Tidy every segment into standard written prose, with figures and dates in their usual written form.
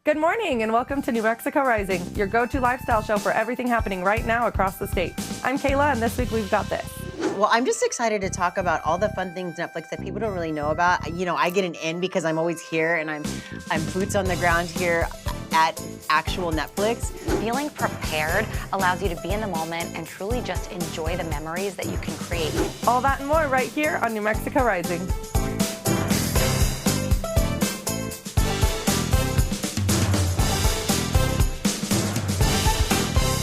Good morning and welcome to New Mexico Rising, your go-to lifestyle show for everything happening right now across the state. I'm Kayla and this week we've got this. Well, I'm just excited to talk about all the fun things Netflix that people don't really know about. You know, I get an in because I'm always here and I'm boots on the ground here at actual Netflix. Feeling prepared allows you to be in the moment and truly just enjoy the memories that you can create. All that and more right here on New Mexico Rising.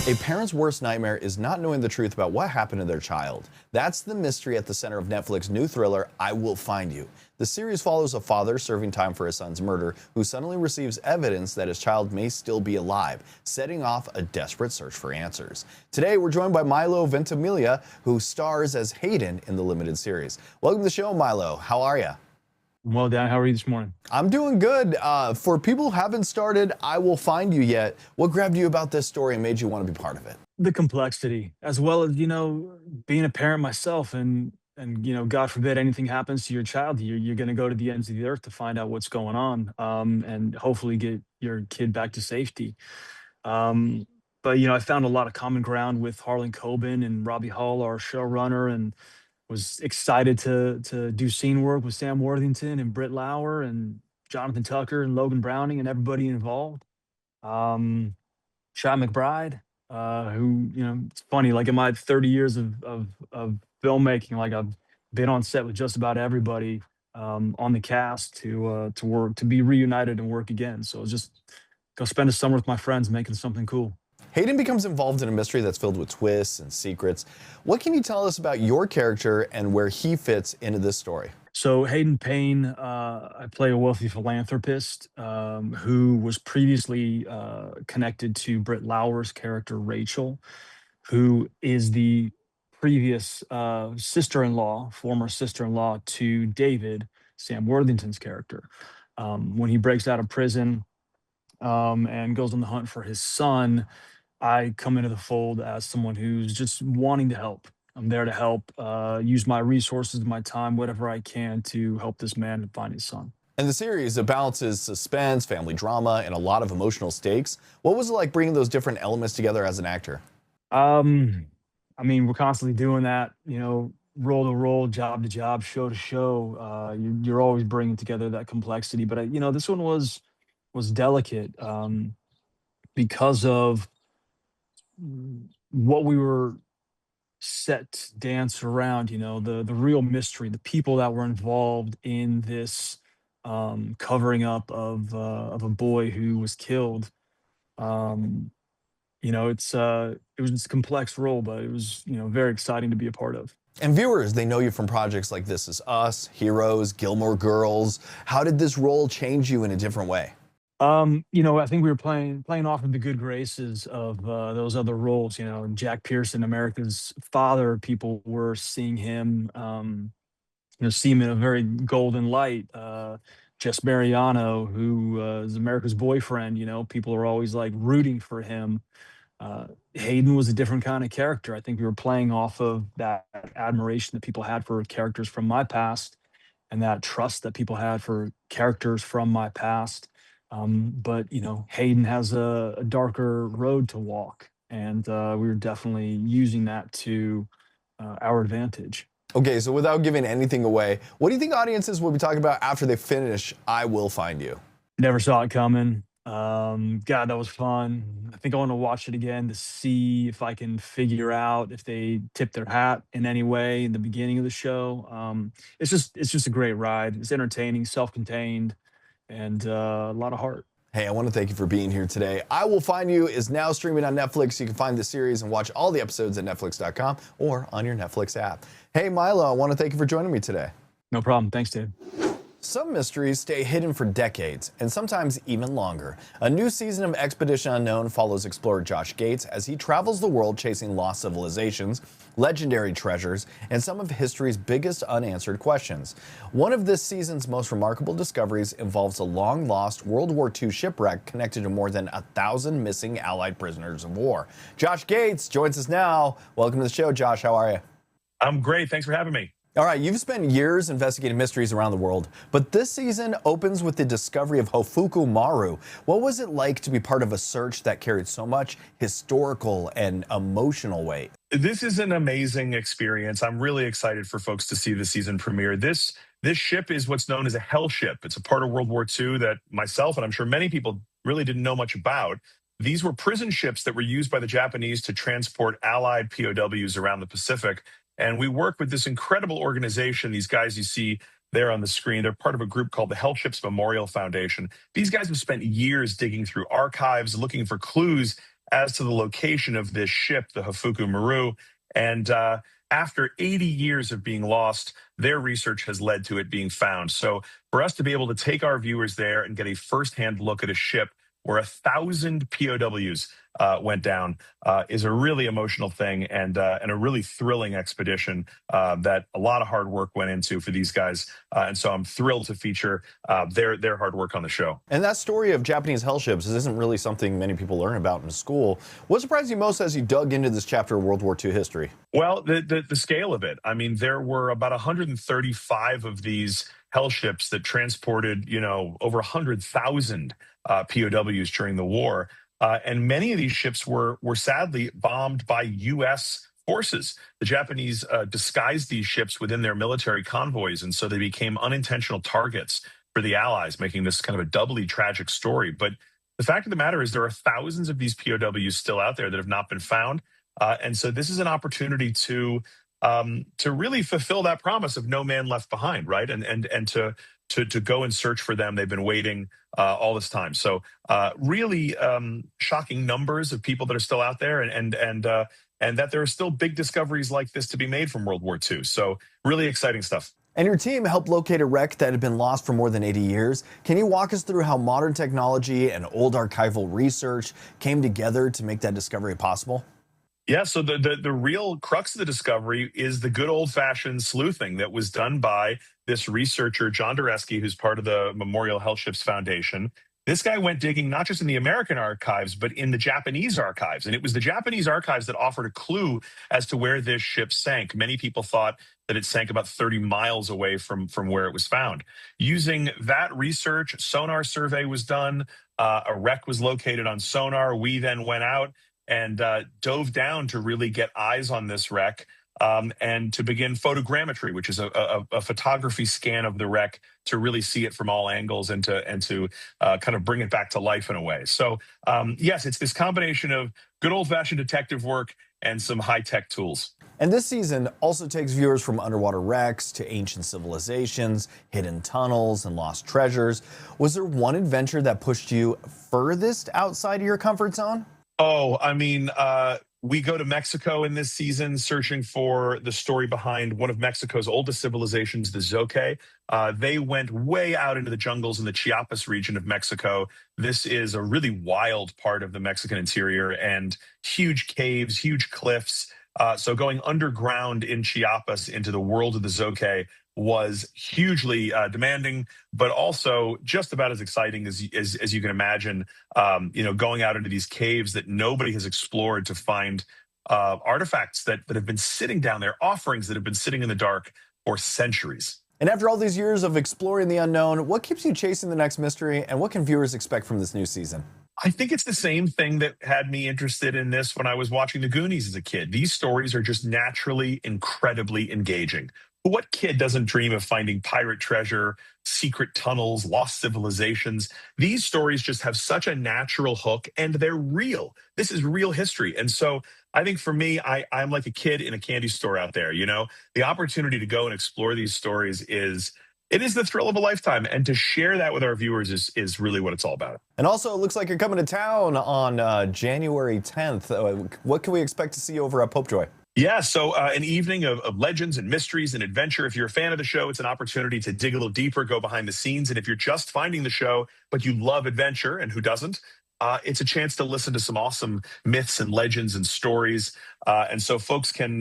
A parent's worst nightmare is not knowing the truth about what happened to their child. That's the mystery at the center of Netflix's new thriller, I Will Find You. The series follows a father serving time for his son's murder who suddenly receives evidence that his child may still be alive, setting off a desperate search for answers. Today, we're joined by Milo Ventimiglia, who stars as Hayden in the limited series. Welcome to the show, Milo. How are you? Well, Dan, how are you this morning? I'm doing good. For people who haven't started I Will Find You yet, what grabbed you about this story and made you want to be part of it? The complexity, as well as, being a parent myself and God forbid anything happens to your child, you're going to go to the ends of the earth to find out what's going on and hopefully get your kid back to safety. But, I found a lot of common ground with Harlan Coben and Robbie Hull, our showrunner, and was excited to do scene work with Sam Worthington and Britt Lauer and Jonathan Tucker and Logan Browning and everybody involved. Chad McBride, who, it's funny, like in my 30 years of filmmaking, like I've been on set with just about everybody on the cast to work, to be reunited and work again. So just go spend a summer with my friends making something cool. Hayden becomes involved in a mystery that's filled with twists and secrets. What can you tell us about your character and where he fits into this story? So Hayden Payne, I play a wealthy philanthropist who was previously connected to Britt Lauer's character, Rachel, who is the previous sister-in-law, former sister-in-law to David, Sam Worthington's character. When he breaks out of prison and goes on the hunt for his son, I come into the fold as someone who's just wanting to help. I'm there to help, use my resources, my time, whatever I can to help this man find his son. In the series, it balances suspense, family drama, and a lot of emotional stakes. What was it like bringing those different elements together as an actor? We're constantly doing that, role to role, job to job, show to show. You're always bringing together that complexity. But, this one was delicate because of what we were set to dance around, the real mystery, the people that were involved in this covering up of a boy who was killed. It was just a complex role, but it was, very exciting to be a part of. And viewers, they know you from projects like This Is Us, Heroes, Gilmore Girls. How did this role change you in a different way? I think we were playing off of the good graces of those other roles. Jack Pearson, America's Father. People were seeing him, see him in a very golden light. Jess Mariano, who is America's Boyfriend. People are always like rooting for him. Hayden was a different kind of character. I think we were playing off of that admiration that people had for characters from my past, and that trust that people had for characters from my past. But Hayden has a darker road to walk, and we were definitely using that to our advantage. Okay, so without giving anything away, what do you think audiences will be talking about after they finish I Will Find You? Never saw it coming. God, that was fun. I think I want to watch it again to see if I can figure out if they tipped their hat in any way in the beginning of the show. It's just a great ride. It's entertaining, self-contained, and a lot of heart. Hey, I want to thank you for being here today. I Will Find You is now streaming on Netflix. You can find the series and watch all the episodes at netflix.com or on your Netflix app. Hey, Milo, I want to thank you for joining me today. No problem. Thanks, Dave. Some mysteries stay hidden for decades, and sometimes even longer. A new season of Expedition Unknown follows explorer Josh Gates as he travels the world chasing lost civilizations, legendary treasures, and some of history's biggest unanswered questions. One of this season's most remarkable discoveries involves a long-lost World War II shipwreck connected to more than 1,000 missing Allied prisoners of war. Josh Gates joins us now. Welcome to the show, Josh. How are you? I'm great. Thanks for having me. All right, you've spent years investigating mysteries around the world, but this season opens with the discovery of Hofuku Maru. What was it like to be part of a search that carried so much historical and emotional weight? This is an amazing experience. I'm really excited for folks to see the season premiere. This ship is what's known as a hell ship. It's a part of World War II that myself and I'm sure many people really didn't know much about. These were prison ships that were used by the Japanese to transport Allied POWs around the Pacific. And we work with this incredible organization. These guys you see there on the screen, they're part of a group called the Hell Ships Memorial Foundation. These guys have spent years digging through archives, looking for clues as to the location of this ship, the Hofuku Maru. And after 80 years of being lost, their research has led to it being found. So for us to be able to take our viewers there and get a firsthand look at a ship where 1,000 POWs went down is a really emotional thing and a really thrilling expedition that a lot of hard work went into for these guys. And so I'm thrilled to feature their hard work on the show. And that story of Japanese hell ships isn't really something many people learn about in school. What surprised you most as you dug into this chapter of World War II history? Well, the scale of it. I mean, there were about 135 of these hell ships that transported, over 100,000 POWs during the war. And many of these ships were sadly bombed by U.S. forces. The Japanese disguised these ships within their military convoys, and so they became unintentional targets for the Allies, making this kind of a doubly tragic story. But the fact of the matter is there are thousands of these POWs still out there that have not been found. And so this is an opportunity to really fulfill that promise of no man left behind, right? And to go and search for them. They've been waiting all this time. So really shocking numbers of people that are still out there and that there are still big discoveries like this to be made from World War II. So really exciting stuff. And your team helped locate a wreck that had been lost for more than 80 years. Can you walk us through how modern technology and old archival research came together to make that discovery possible? Yeah, so the real crux of the discovery is the good old-fashioned sleuthing that was done by this researcher, John Dureski, who's part of the Memorial Hell Ships Foundation. This guy went digging not just in the American archives, but in the Japanese archives. And it was the Japanese archives that offered a clue as to where this ship sank. Many people thought that it sank about 30 miles away from where it was found. Using that research, sonar survey was done. A wreck was located on sonar. We then went out and dove down to really get eyes on this wreck and to begin photogrammetry, which is a photography scan of the wreck to really see it from all angles and to kind of bring it back to life in a way. So yes, it's this combination of good old-fashioned detective work and some high-tech tools. And this season also takes viewers from underwater wrecks to ancient civilizations, hidden tunnels, and lost treasures. Was there one adventure that pushed you furthest outside of your comfort zone? Oh, I mean, we go to Mexico in this season searching for the story behind one of Mexico's oldest civilizations, the Zoque. They went way out into the jungles in the Chiapas region of Mexico. This is a really wild part of the Mexican interior and huge caves, huge cliffs. So going underground in Chiapas into the world of the Zoque was hugely demanding, but also just about as exciting as you can imagine. Going out into these caves that nobody has explored to find artifacts that have been sitting down there, offerings that have been sitting in the dark for centuries. And after all these years of exploring the unknown, what keeps you chasing the next mystery, and what can viewers expect from this new season? I think it's the same thing that had me interested in this when I was watching The Goonies as a kid. These stories are just naturally incredibly engaging. What kid doesn't dream of finding pirate treasure, secret tunnels, lost civilizations? These stories just have such a natural hook, and they're real. This is real history. And so I think for me, I'm like a kid in a candy store out there. The opportunity to go and explore these stories is the thrill of a lifetime. And to share that with our viewers is really what it's all about. And also, it looks like you're coming to town on January 10th. What can we expect to see over at Popejoy? Yeah, so an evening of legends and mysteries and adventure. If you're a fan of the show, it's an opportunity to dig a little deeper, go behind the scenes. And if you're just finding the show, but you love adventure, and who doesn't, it's a chance to listen to some awesome myths and legends and stories. And so folks can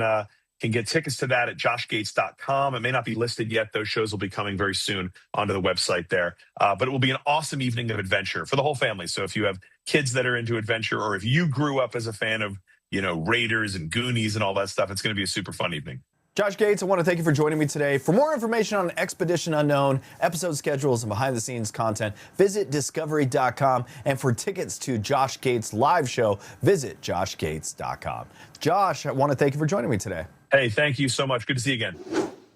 get tickets to that at joshgates.com. It may not be listed yet. Those shows will be coming very soon onto the website there. But it will be an awesome evening of adventure for the whole family. So if you have kids that are into adventure, or if you grew up as a fan of Raiders and Goonies and all that stuff, it's going to be a super fun evening. Josh Gates, I want to thank you for joining me today. For more information on Expedition Unknown, episode schedules, and behind-the-scenes content, visit discovery.com. And for tickets to Josh Gates' live show, visit joshgates.com. Josh, I want to thank you for joining me today. Hey, thank you so much. Good to see you again.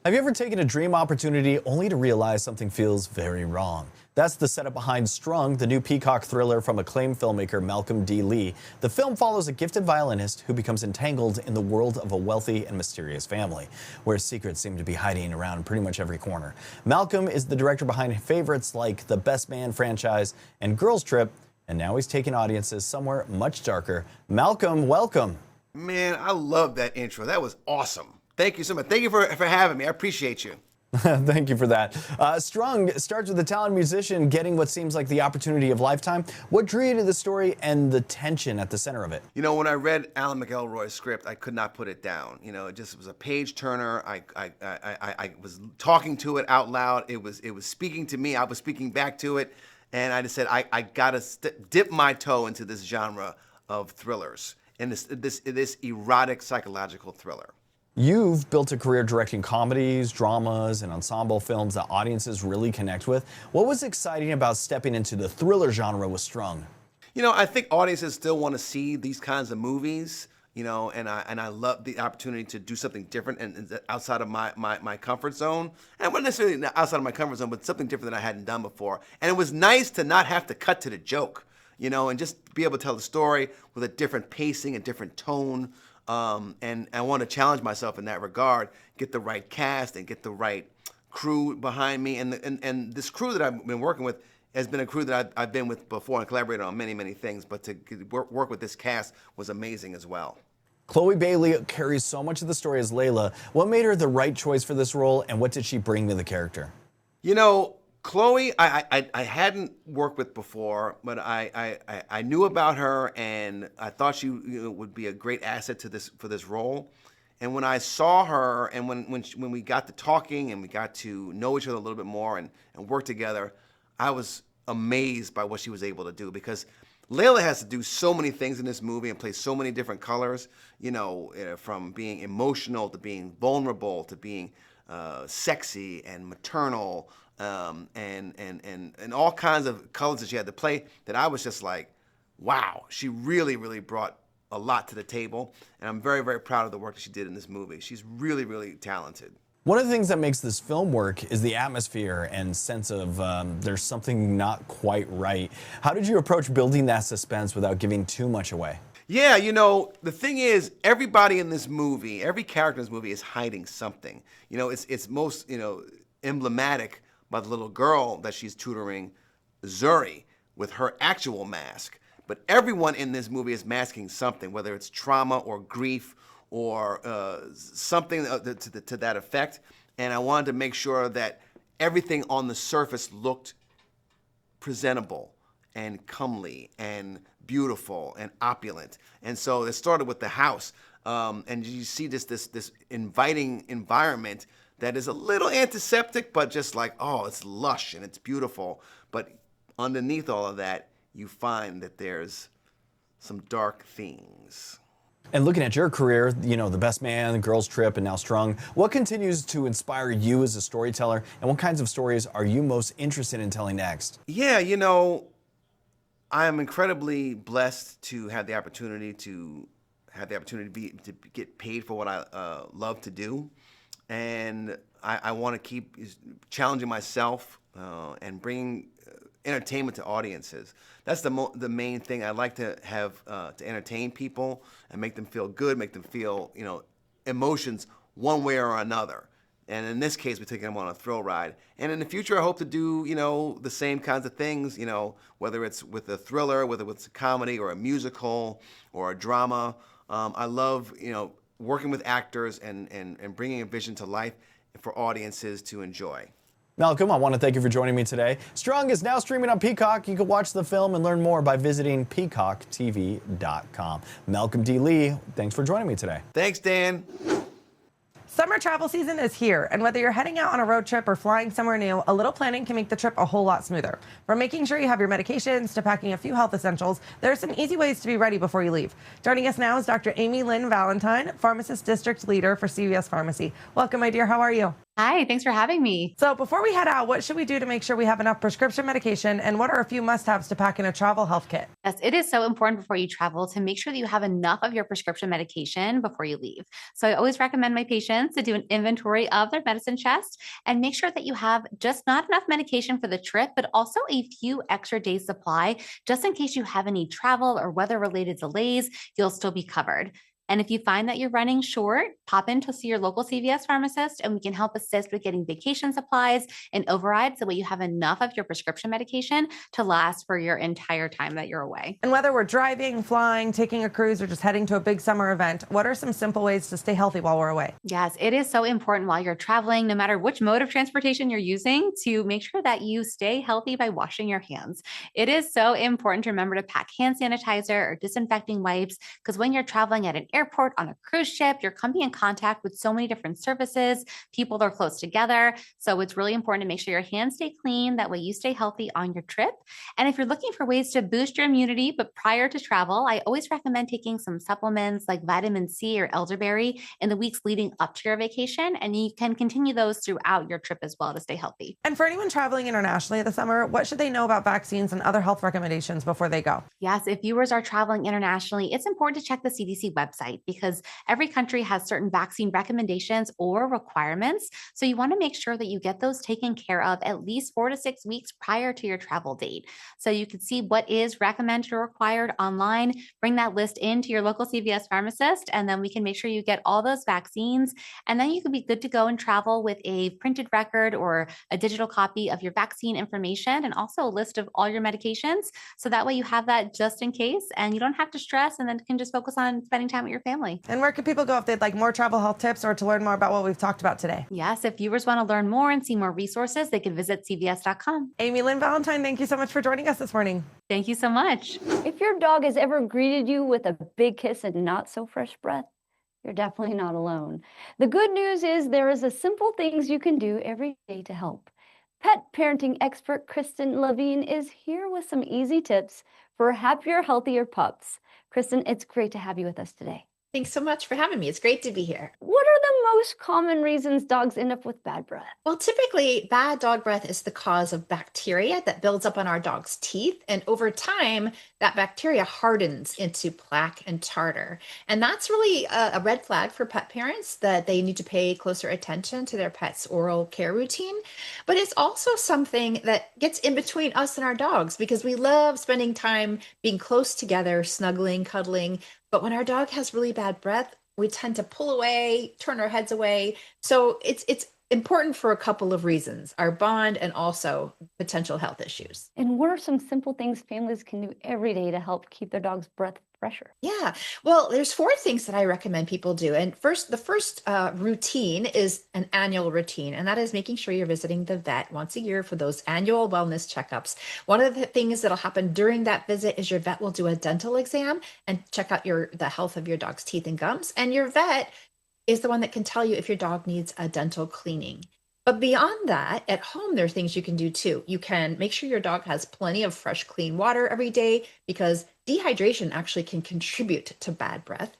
Have you ever taken a dream opportunity only to realize something feels very wrong? That's the setup behind Strung, the new Peacock thriller from acclaimed filmmaker Malcolm D. Lee. The film follows a gifted violinist who becomes entangled in the world of a wealthy and mysterious family, where secrets seem to be hiding around pretty much every corner. Malcolm is the director behind favorites like the Best Man franchise and Girls Trip, and now he's taking audiences somewhere much darker. Malcolm, welcome. Man, I love that intro. That was awesome. Thank you so much. Thank you for having me. I appreciate you. Thank you for that. Strung starts with a talented musician getting what seems like the opportunity of lifetime. What drew you to the story and the tension at the center of it? You know, when I read Alan McElroy's script, I could not put it down. You know, it just was a page turner. I was talking to it out loud. It was speaking to me. I was speaking back to it, and I just said I gotta dip my toe into this genre of thrillers and this erotic psychological thriller. You've built a career directing comedies, dramas, and ensemble films that audiences really connect with. What was exciting about stepping into the thriller genre with Strung? You know, I think audiences still want to see these kinds of movies, you know, and I love the opportunity to do something different and outside of my comfort zone. And not necessarily outside of my comfort zone, but something different that I hadn't done before. And it was nice to not have to cut to the joke, you know, and just be able to tell the story with a different pacing, a different tone. And I want to challenge myself in that regard, get the right cast and get the right crew behind me. And this crew that I've been working with has been a crew that I've been with before and collaborated on many, many things. But to work with this cast was amazing as well. Chloe Bailey carries so much of the story as Layla. What made her the right choice for this role, and what did she bring to the character? You know, Chloe, I hadn't worked with before, but I knew about her, and I thought she would be a great asset to for this role. And when I saw her, and when we got to talking and we got to know each other a little bit more and work together, I was amazed by what she was able to do, because Layla has to do so many things in this movie and play so many different colors, you know, from being emotional to being vulnerable to being sexy and maternal. And all kinds of colors that she had to play, that I was just like, wow, she really, really brought a lot to the table. And I'm very, very proud of the work that she did in this movie. She's really, really talented. One of the things that makes this film work is the atmosphere and sense of there's something not quite right. How did you approach building that suspense without giving too much away? Yeah, you know, the thing is, everybody in this movie, every character in this movie is hiding something. You know, it's most, you know, emblematic by the little girl that she's tutoring, Zuri, with her actual mask. But everyone in this movie is masking something, whether it's trauma or grief or something to that effect. And I wanted to make sure that everything on the surface looked presentable and comely and beautiful and opulent. And so it started with the house. And you see this inviting environment that is a little antiseptic, but just like, oh, it's lush and it's beautiful. But underneath all of that, you find that there's some dark things. And looking at your career, you know, The Best Man, Girls Trip, and now Strung, what continues to inspire you as a storyteller, and what kinds of stories are you most interested in telling next? Yeah, you know, I am incredibly blessed to have the opportunity to get paid for what I love to do. And I want to keep challenging myself and bringing entertainment to audiences. That's the main thing. I like to have to entertain people and make them feel good, make them feel, you know, emotions one way or another. And in this case, we're taking them on a thrill ride. And in the future, I hope to do, you know, the same kinds of things, you know, whether it's with a thriller, whether it's a comedy or a musical or a drama. I love, you know, working with actors and bringing a vision to life for audiences to enjoy. Malcolm, I want to thank you for joining me today. Strung is now streaming on Peacock. You can watch the film and learn more by visiting peacocktv.com. Malcolm D. Lee, thanks for joining me today. Thanks, Dan. Summer travel season is here, and whether you're heading out on a road trip or flying somewhere new, a little planning can make the trip a whole lot smoother. From making sure you have your medications to packing a few health essentials, there are some easy ways to be ready before you leave. Joining us now is Dr. Lynn Valentine, Pharmacist District Leader for CVS Pharmacy. Welcome, my dear. How are you? Hi, thanks for having me. So before we head out, what should we do to make sure we have enough prescription medication, and what are a few must-haves to pack in a travel health kit? Yes, it is so important before you travel to make sure that you have enough of your prescription medication before you leave. So I always recommend my patients to do an inventory of their medicine chest and make sure that you have just not enough medication for the trip, but also a few extra days supply, just in case you have any travel or weather-related delays, you'll still be covered. And if you find that you're running short, pop in to see your local CVS pharmacist, and we can help assist with getting vacation supplies and overrides so that you have enough of your prescription medication to last for your entire time that you're away. And whether we're driving, flying, taking a cruise, or just heading to a big summer event, what are some simple ways to stay healthy while we're away? Yes, it is so important while you're traveling, no matter which mode of transportation you're using, to make sure that you stay healthy by washing your hands. It is so important to remember to pack hand sanitizer or disinfecting wipes, because when you're traveling at an airport, on a cruise ship, you're coming in contact with so many different services. People are close together. So it's really important to make sure your hands stay clean. That way you stay healthy on your trip. And if you're looking for ways to boost your immunity, but prior to travel, I always recommend taking some supplements like vitamin C or elderberry in the weeks leading up to your vacation. And you can continue those throughout your trip as well to stay healthy. And for anyone traveling internationally this summer, what should they know about vaccines and other health recommendations before they go? Yes, if viewers are traveling internationally, it's important to check the CDC website because every country has certain vaccine recommendations or requirements. So you want to make sure that you get those taken care of at least 4 to 6 weeks prior to your travel date. So you can see what is recommended or required online, bring that list into your local CVS pharmacist, and then we can make sure you get all those vaccines. And then you can be good to go and travel with a printed record or a digital copy of your vaccine information and also a list of all your medications. So that way you have that just in case and you don't have to stress and then can just focus on spending time with your family. And where can people go if they'd like more travel health tips or to learn more about what we've talked about today? Yes, if viewers want to learn more and see more resources, they can visit cvs.com. Lynn Valentine, thank you so much for joining us this morning. Thank you so much. If your dog has ever greeted you with a big kiss and not so fresh breath, you're definitely not alone. The good news is there is a simple things you can do every day to help. Pet parenting expert Kristen Levine is here with some easy tips for happier, healthier pups. Kristen, it's great to have you with us today. Thanks so much for having me. It's great to be here. What are the most common reasons dogs end up with bad breath? Well, typically, bad dog breath is the cause of bacteria that builds up on our dog's teeth. And over time, that bacteria hardens into plaque and tartar. And that's really a red flag for pet parents that they need to pay closer attention to their pet's oral care routine. But it's also something that gets in between us and our dogs because we love spending time being close together, snuggling, cuddling. But when our dog has really bad breath, we tend to pull away, turn our heads away. So it's important for a couple of reasons, our bond and also potential health issues. And what are some simple things families can do every day to help keep their dog's breath fresher? Yeah, well, there's 4 things that I recommend people do. And the first routine is an annual routine, and that is making sure you're visiting the vet once a year for those annual wellness checkups. One of the things that'll happen during that visit is your vet will do a dental exam and check out the health of your dog's teeth and gums. And your vet is the one that can tell you if your dog needs a dental cleaning. But beyond that, at home, there are things you can do too. You can make sure your dog has plenty of fresh, clean water every day because dehydration actually can contribute to bad breath.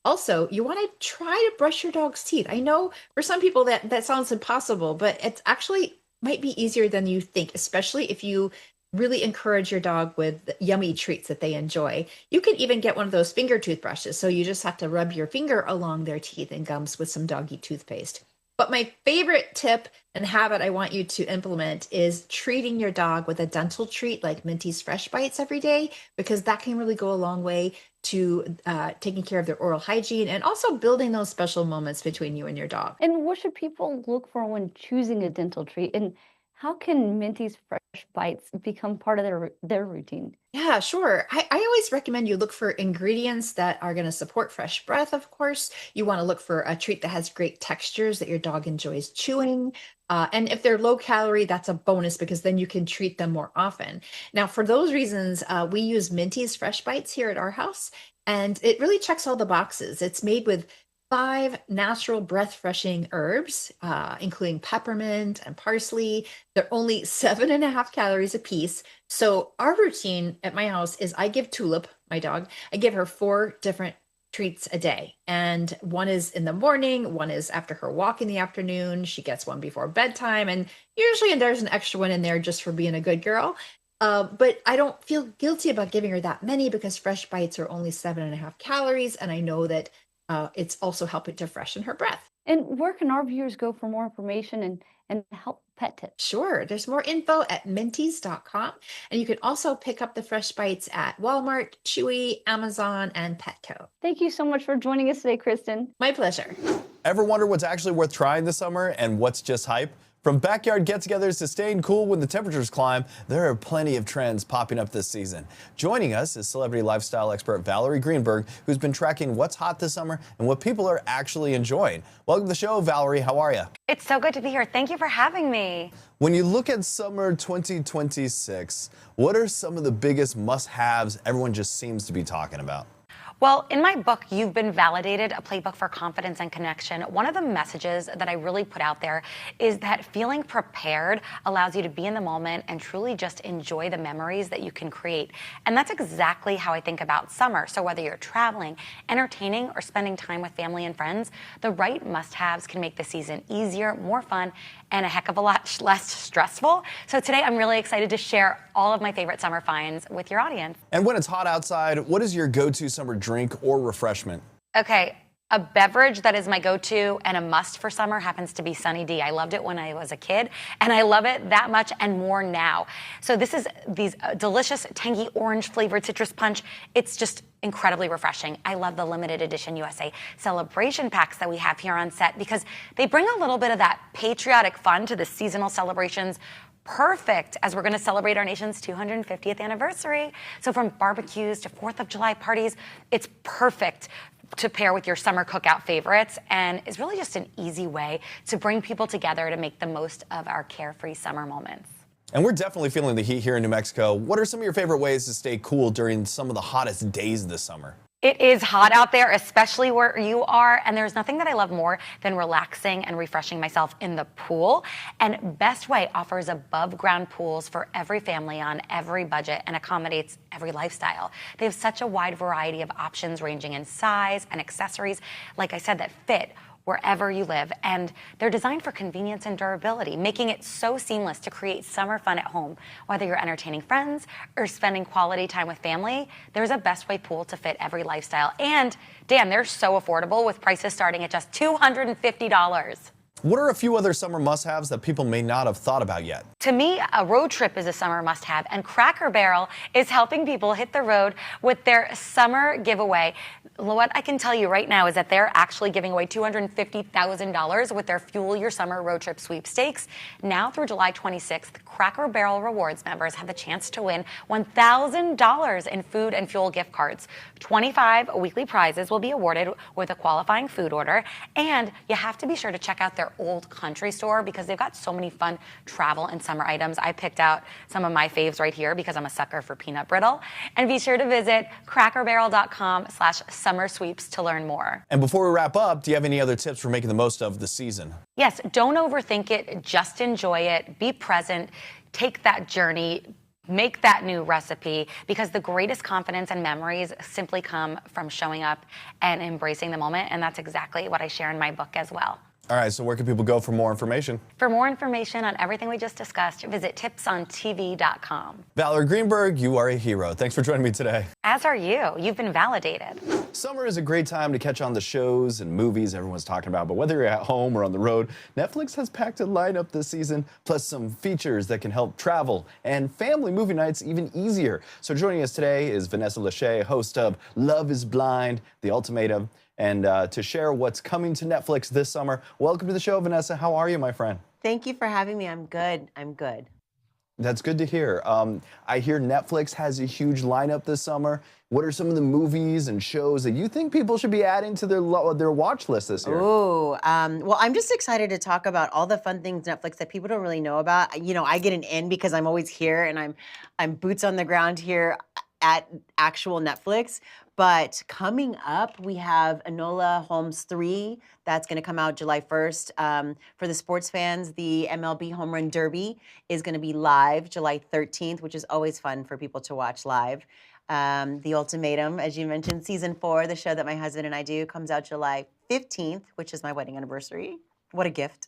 Also, you want to try to brush your dog's teeth. I know for some people that sounds impossible, but it's actually might be easier than you think, especially if you really encourage your dog with yummy treats that they enjoy. You can even get one of those finger toothbrushes. So you just have to rub your finger along their teeth and gums with some doggy toothpaste. But my favorite tip and habit I want you to implement is treating your dog with a dental treat like Minty's Fresh Bites every day, because that can really go a long way to taking care of their oral hygiene and also building those special moments between you and your dog. And what should people look for when choosing a dental treat? And how can Minty's Fresh Bites become part of their routine? Yeah, sure. I always recommend you look for ingredients that are going to support fresh breath, of course. You want to look for a treat that has great textures that your dog enjoys chewing. And if they're low calorie, that's a bonus because then you can treat them more often. Now, for those reasons, we use Minty's Fresh Bites here at our house, and it really checks all the boxes. It's made with 5 natural breath-freshening herbs, including peppermint and parsley. They're only 7.5 calories a piece. So our routine at my house is I give Tulip, my dog, I give her 4 different treats a day. And one is in the morning, one is after her walk in the afternoon. She gets one before bedtime. And usually there's an extra one in there just for being a good girl. But I don't feel guilty about giving her that many because Fresh Bites are only 7.5 calories. And I know that it's also helping to freshen her breath. And where can our viewers go for more information and help pet tips? Sure. There's more info at minties.com. And you can also pick up the Fresh Bites at Walmart, Chewy, Amazon, and Petco. Thank you so much for joining us today, Kristen. My pleasure. Ever wonder what's actually worth trying this summer and what's just hype? From backyard get-togethers to staying cool when the temperatures climb, there are plenty of trends popping up this season. Joining us is celebrity lifestyle expert Valerie Greenberg, who's been tracking what's hot this summer and what people are actually enjoying. Welcome to the show, Valerie. How are you? It's so good to be here. Thank you for having me. When you look at summer 2026, what are some of the biggest must-haves everyone just seems to be talking about? Well, in my book, You've Been Validated, a playbook for confidence and connection, one of the messages that I really put out there is that feeling prepared allows you to be in the moment and truly just enjoy the memories that you can create. And that's exactly how I think about summer. So whether you're traveling, entertaining, or spending time with family and friends, the right must-haves can make the season easier, more fun, and a heck of a lot less stressful. So today I'm really excited to share all of my favorite summer finds with your audience. And when it's hot outside, what is your go-to summer drink or refreshment? Okay, a beverage that is my go-to and a must for summer happens to be Sunny D. I loved it when I was a kid, and I love it that much and more now. So this is these delicious, tangy, orange-flavored citrus punch. It's just incredibly refreshing. I love the limited edition USA celebration packs that we have here on set because they bring a little bit of that patriotic fun to the seasonal celebrations. Perfect as we're going to celebrate our nation's 250th anniversary. So from barbecues to 4th of July parties, it's perfect to pair with your summer cookout favorites and is really just an easy way to bring people together to make the most of our carefree summer moments. And we're definitely feeling the heat here in New Mexico. What are some of your favorite ways to stay cool during some of the hottest days this summer? It is hot out there, especially where you are, and there's nothing that I love more than relaxing and refreshing myself in the pool. And Best Way offers above-ground pools for every family on every budget and accommodates every lifestyle. They have such a wide variety of options ranging in size and accessories, like I said, that fit wherever you live, and they're designed for convenience and durability, making it so seamless to create summer fun at home. Whether you're entertaining friends or spending quality time with family, there's a Best Way pool to fit every lifestyle. And Dan, they're so affordable with prices starting at just $250. What are a few other summer must-haves that people may not have thought about yet? To me, a road trip is a summer must-have, and Cracker Barrel is helping people hit the road with their summer giveaway. What I can tell you right now is that they're actually giving away $250,000 with their Fuel Your Summer Road Trip sweepstakes. Now through July 26th, Cracker Barrel Rewards members have the chance to win $1,000 in food and fuel gift cards. 25 weekly prizes will be awarded with a qualifying food order, and you have to be sure to check out their Old Country store because they've got so many fun travel and summer items. I picked out some of my faves right here because I'm a sucker for peanut brittle. And be sure to visit crackerbarrel.com/summer sweeps to learn more. And before we wrap up, do you have any other tips for making the most of the season? Yes, don't overthink it. Just enjoy it. Be present. Take that journey. Make that new recipe because the greatest confidence and memories simply come from showing up and embracing the moment. And that's exactly what I share in my book as well. All right, so where can people go for more information? For more information on everything we just discussed, visit tipsontv.com. Valerie Greenberg, you are a hero. Thanks for joining me today. As are you. You've been validated. Summer is a great time to catch on the shows and movies everyone's talking about, but whether you're at home or on the road, Netflix has packed a lineup this season, plus some features that can help travel and family movie nights even easier. So joining us today is Vanessa Lachey, host of Love is Blind, The Ultimatum, and to share what's coming to Netflix this summer. Welcome to the show, Vanessa. How are you, my friend? Thank you for having me. I'm good. I'm good. That's good to hear. I hear Netflix has a huge lineup this summer. What are some of the movies and shows that you think people should be adding to their watch list this year? Ooh, well, I'm just excited to talk about all the fun things Netflix that people don't really know about. You know, I get an in because I'm always here and I'm boots on the ground here at actual Netflix. But coming up, we have Enola Holmes 3. That's going to come out July 1st. For the sports fans, the MLB Home Run Derby is going to be live July 13th, which is always fun for people to watch live. The Ultimatum, as you mentioned, season 4, the show that my husband and I do, comes out July 15th, which is my wedding anniversary. What a gift.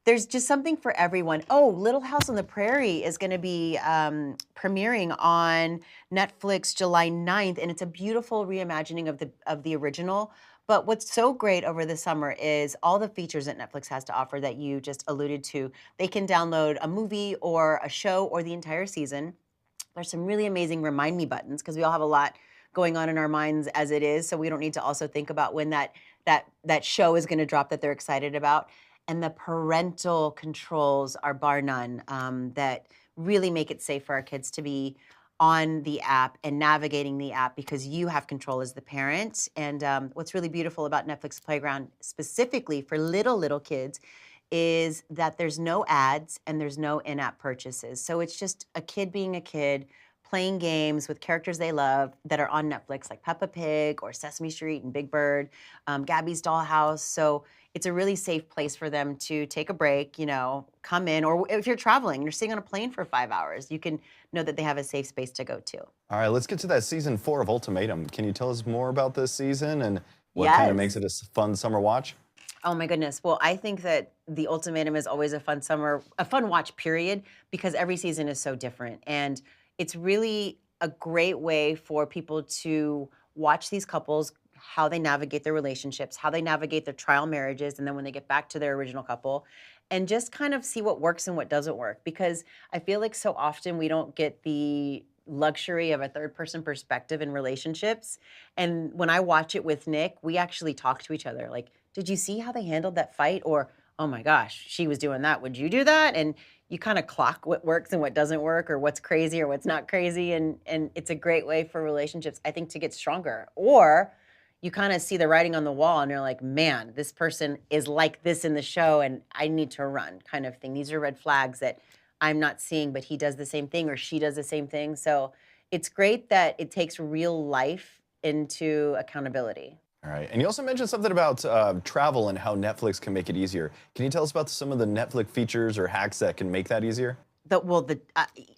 There's just something for everyone. Oh, Little House on the Prairie is going to be premiering on Netflix July 9th, and it's a beautiful reimagining of the original. But what's so great over the summer is all the features that Netflix has to offer that you just alluded to. They can download a movie or a show or the entire season. There's some really amazing remind me buttons because we all have a lot going on in our minds as it is, so we don't need to also think about when that show is going to drop that they're excited about. And the parental controls are bar none that really make it safe for our kids to be on the app and navigating the app because you have control as the parent. And what's really beautiful about Netflix Playground specifically for little kids is that there's no ads and there's no in-app purchases. So it's just a kid being a kid, playing games with characters they love that are on Netflix, like Peppa Pig or Sesame Street and Big Bird, Gabby's Dollhouse. So it's a really safe place for them to take a break, come in, or if you're traveling, you're sitting on a plane for 5 hours, you can know that they have a safe space to go to. All right, let's get to that season 4 of Ultimatum. Can you tell us more about this season and what Yes. kind of makes it a fun summer watch? Oh my goodness. Well, I think that The Ultimatum is always a fun watch period because every season is so different. And it's really a great way for people to watch these couples, how they navigate their relationships, how they navigate their trial marriages, and then when they get back to their original couple, and just kind of see what works and what doesn't work. Because I feel like so often we don't get the luxury of a third-person perspective in relationships. And when I watch it with Nick, we actually talk to each other. Like, did you see how they handled that fight? Or, oh my gosh, she was doing that. Would you do that? And you kind of clock what works and what doesn't work, or what's crazy or what's not crazy. And it's a great way for relationships, I think, to get stronger. Or you kind of see the writing on the wall and you're like, man, this person is like this in the show and I need to run, kind of thing. These are red flags that I'm not seeing, but he does the same thing or she does the same thing. So it's great that it takes real life into accountability. All right, and you also mentioned something about travel and how Netflix can make it easier. Can you tell us about some of the Netflix features or hacks that can make that easier?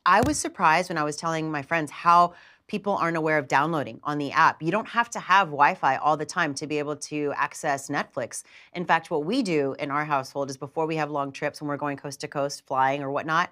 I was surprised when I was telling my friends how people aren't aware of downloading on the app. You don't have to have Wi-Fi all the time to be able to access Netflix. In fact, what we do in our household is before we have long trips when we're going coast to coast, flying or whatnot,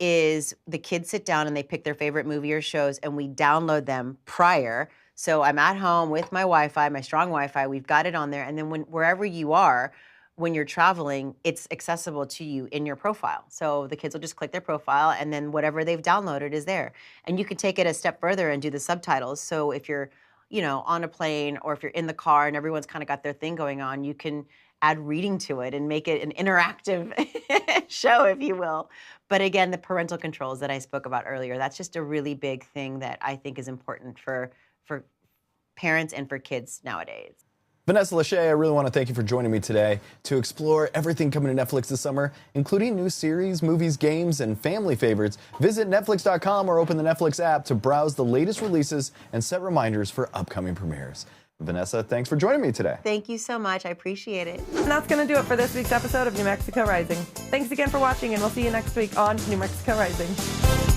is the kids sit down and they pick their favorite movie or shows and we download them prior. So I'm at home with my Wi-Fi, my strong Wi-Fi, we've got it on there. And then wherever you are, when you're traveling, it's accessible to you in your profile. So the kids will just click their profile and then whatever they've downloaded is there. And you can take it a step further and do the subtitles. So if you're, on a plane or if you're in the car and everyone's kind of got their thing going on, you can add reading to it and make it an interactive show, if you will. But again, the parental controls that I spoke about earlier, that's just a really big thing that I think is important for parents and for kids nowadays. Vanessa Lachey, I really want to thank you for joining me today to explore everything coming to Netflix this summer, including new series, movies, games, and family favorites. Visit Netflix.com or open the Netflix app to browse the latest releases and set reminders for upcoming premieres. Vanessa, thanks for joining me today. Thank you so much. I appreciate it. And that's going to do it for this week's episode of New Mexico Rising. Thanks again for watching, and we'll see you next week on New Mexico Rising.